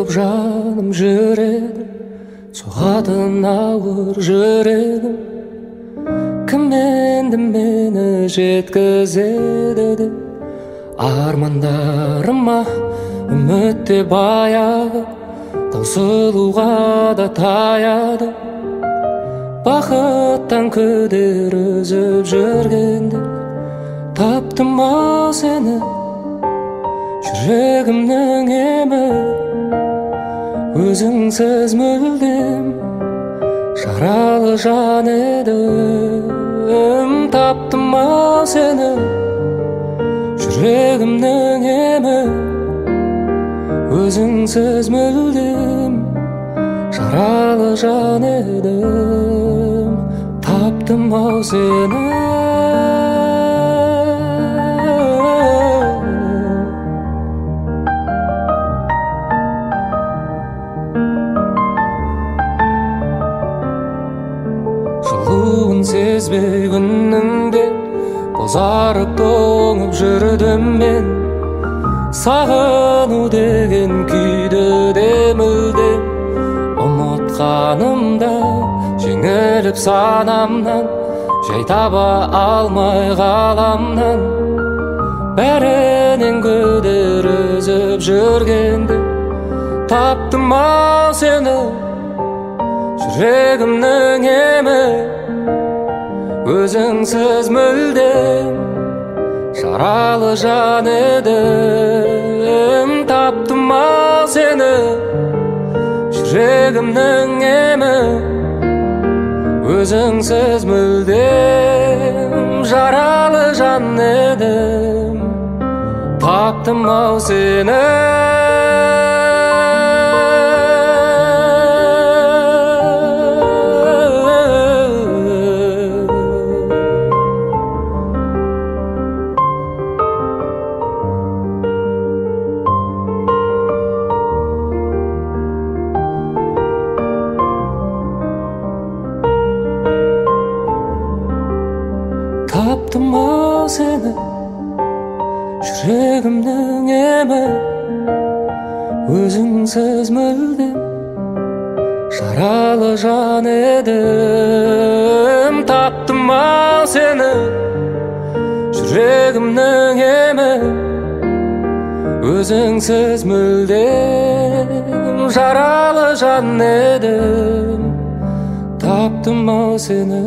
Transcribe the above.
боп жаным жүрегім, соғатын ауыр жүрегім. Кім енді мені жеткізеді деп армандарыма үмітте баяды, таусылуға да таяды. Бақыттан күдер үзіп жүргенде таптым ау сені, жүрегімнің емі. Өзіңсіз мүлдем жаралы жан едім. Таптым ау сені, жүрегімнің емі. Өзіңсіз мүлдем жаралы жан едім. Таптым ау сені. Жылуын сезбей күннің де бозарып тоңып жүрдім мен. Сағыну деген күйді де мүлдем ұмытқанымда, жеңіліп санамнан, жай таба алмай ғаламнан. Бәрінен күдер үзіп жүргенде таптым ау сені, жүрегімнің емі. Өзіңсіз мүлдем жаралы жан едім. Таптым ау сені, жүрегімнің емі. Өзіңсіз мүлдем жаралы жан едім. Таптым ау сені. Таптым ау сені, жүрегімнің емі. Өзіңсіз мүлдем жаралы жан едім. Таптым ау сені, жүрегімнің емі. Өзіңсіз мүлдем жаралы жан едім. Таптым ау сені.